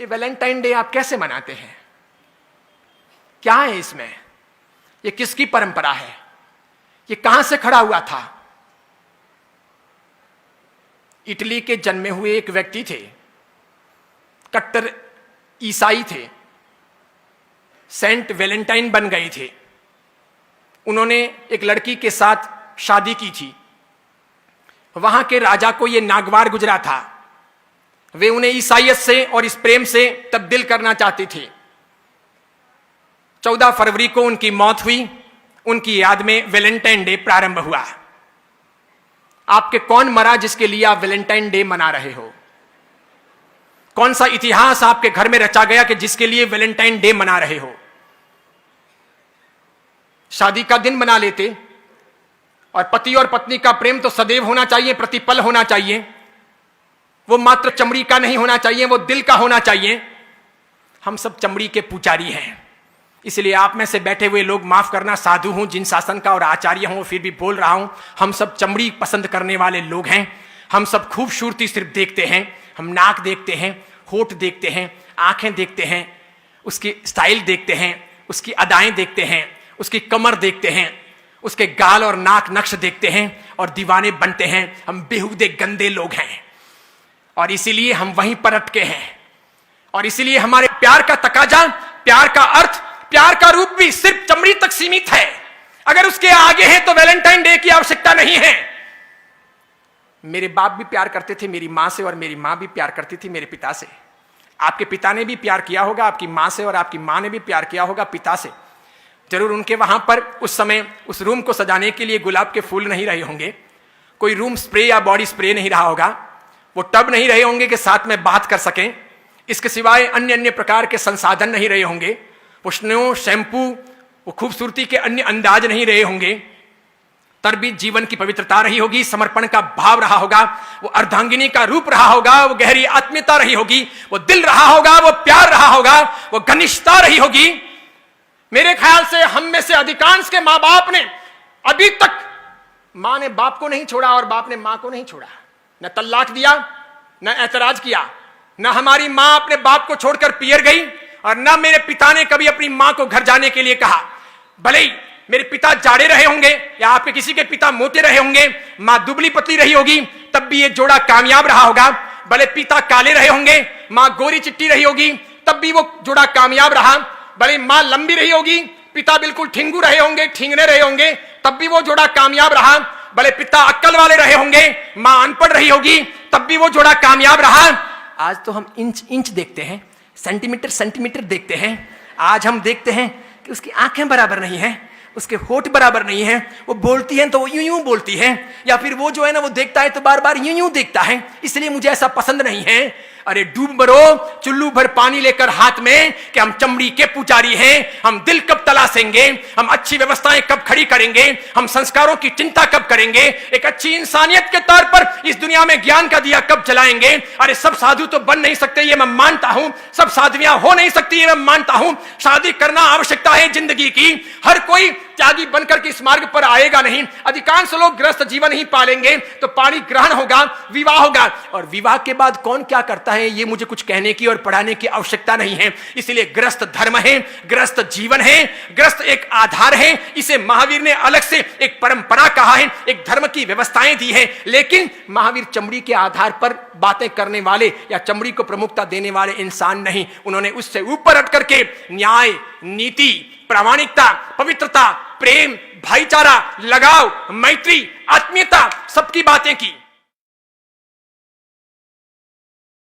ये Valentine day आप कैसे मनाते हैं? क्या है इसमें? ये किसकी परंपरा है? ये कहां से खड़ा हुआ था? इटली के जन्मे हुए एक व्यक्ति थे, कट्टर ईसाई थे, सेंट वैलेंटाइन बन गए थे। उन्होंने एक लड़की के साथ शादी की थी। वहां के राजा को यह नागवार गुजरा था। वे उन्हें ईसाइयत से और इस प्रेम से तब्दील करना चाहते थे। 14 फरवरी को उनकी मौत हुई। उनकी याद में वैलेंटाइन डे प्रारंभ हुआ। आपके कौन मरा जिसके लिए आप वैलेंटाइन डे मना रहे हो? कौन सा इतिहास आपके घर में रचा गया कि जिसके लिए वैलेंटाइन डे मना रहे हो? शादी का दिन मना लेते। और पति और पत्नी का प्रेम तो सदैव होना चाहिए, प्रतिपल होना चाहिए। वो मात्र चमड़ी का नहीं होना चाहिए, वो दिल का होना चाहिए। हम सब चमड़ी के पुजारी हैं। इसलिए आप में से बैठे हुए लोग माफ करना, साधु हूं, जिन शासन का और आचार्य हूं, फिर भी बोल रहा हूं। हम सब चमड़ी पसंद करने वाले लोग हैं। हम सब खूबसूरती सिर्फ देखते हैं। हम नाक देखते हैं, होठ देखते हैं, आंखें देखते हैं, उसकी स्टाइल देखते हैं, उसकी अदाएं देखते हैं, उसकी कमर देखते हैं, उसके गाल और नाक नक्श देखते हैं और दीवाने बनते हैं। हम बेहुदे गंदे लोग हैं और इसीलिए हम वहीं पर अटके हैं। और इसीलिए हमारे प्यार का तकाजा, प्यार का अर्थ, प्यार का रूप भी सिर्फ चमड़ी तक सीमित है। अगर उसके आगे है तो वैलेंटाइन डे की आवश्यकता नहीं है। मेरे बाप भी प्यार करते थे मेरी मां से और मेरी मां भी प्यार करती थी मेरे पिता से। आपके पिता ने भी प्यार किया होगा आपकी मां से और आपकी मां ने भी प्यार किया होगा पिता से। जरूर उनके वहां पर उस समय उस रूम को सजाने के लिए गुलाब के फूल नहीं रहे होंगे, कोई रूम स्प्रे या बॉडी स्प्रे नहीं रहा होगा, वो टब नहीं रहे होंगे कि साथ में बात कर सकें। इसके सिवाय अन्य अन्य प्रकार के संसाधन नहीं रहे होंगे, वो स्नो, शैम्पू, वो खूबसूरती के अन्य अंदाज नहीं रहे होंगे। तर भी जीवन की पवित्रता रही होगी, समर्पण का भाव रहा होगा, वो अर्धांगिनी का रूप रहा होगा, वो गहरी आत्मीयता रही होगी, वो दिल रहा होगा, वो प्यार रहा होगा, वो घनिष्ठता रही होगी। मेरे ख्याल से हम में से अधिकांश के मां बाप ने अभी तक, मां ने बाप को नहीं छोड़ा और बाप ने मां को नहीं छोड़ा। न तलाक दिया, न ऐतराज किया। न हमारी मां अपने बाप को छोड़कर पियर गई और न मेरे पिता ने कभी अपनी मां को घर जाने के लिए कहा। भले ही मेरे पिता जाड़े रहे होंगे या आपके किसी के पिता मोटे रहे होंगे, मां दुबली पतली रही होगी, तब भी ये जोड़ा कामयाब रहा होगा। भले पिता काले रहे होंगे, मां गोरी चिट्टी रही होगी, तब भी वो जोड़ा कामयाब रहा। भले मां लंबी रही होगी, पिता बिल्कुल ठिंगू रहे होंगे, ठिंगने रहे होंगे, तब भी वो जोड़ा कामयाब रहा। भले पिता अक्कल वाले रहे होंगे, मां अनपढ़ रही होगी, तब भी वो जोड़ा कामयाब रहा। आज तो हम इंच इंच देखते हैं, सेंटीमीटर सेंटीमीटर देखते हैं। आज हम देखते हैं कि उसकी आंखें बराबर नहीं है, उसके होठ बराबर नहीं है, वो बोलती है तो वो यूं यूं बोलती है, या फिर वो जो है ना वो देखता है तो बार बार यूं यूं देखता है, इसलिए मुझे ऐसा पसंद नहीं है। अरे डूब मरो चुल्लू भर पानी लेकर हाथ में कि हम चमड़ी के पुजारी हैं। हम दिल कब तलाशेंगे, हम अच्छी व्यवस्थाएं कब खड़ी करेंगे, हम संस्कारों की चिंता कब करेंगे, एक अच्छी इंसानियत के तौर पर इस दुनिया में ज्ञान का दिया कब जलाएंगे। अरे सब साधु तो बन नहीं सकते ये मैं मानता हूं, सब साधवियां हो नहीं सकती ये मैं मानता हूं। शादी करना आवश्यकता है जिंदगी की। हर कोई त्यागी बनकर के इस मार्ग पर आएगा नहीं। अधिकांश लोग गृहस्थ जीवन ही पालेंगे तो पाणी ग्रहण होगा, विवाह होगा, और विवाह के बाद कौन क्या करता है ये मुझे कुछ कहने की और पढ़ाने की आवश्यकता नहीं है। इसलिए गृहस्थ धर्म है, गृहस्थ जीवन है, गृहस्थ एक आधार है। इसे महावीर ने अलग से एक परंपरा कहा है, एक धर्म की व्यवस्थाएं दी है। लेकिन महावीर चमड़ी के आधार पर बातें करने वाले या चमड़ी को प्रमुखता देने वाले इंसान नहीं। उन्होंने उससे ऊपर हट करके न्याय, नीति, प्रामाणिकता, पवित्रता, प्रेम, भाईचारा, लगाव, मैत्री, आत्मीयता, सबकी बातें की।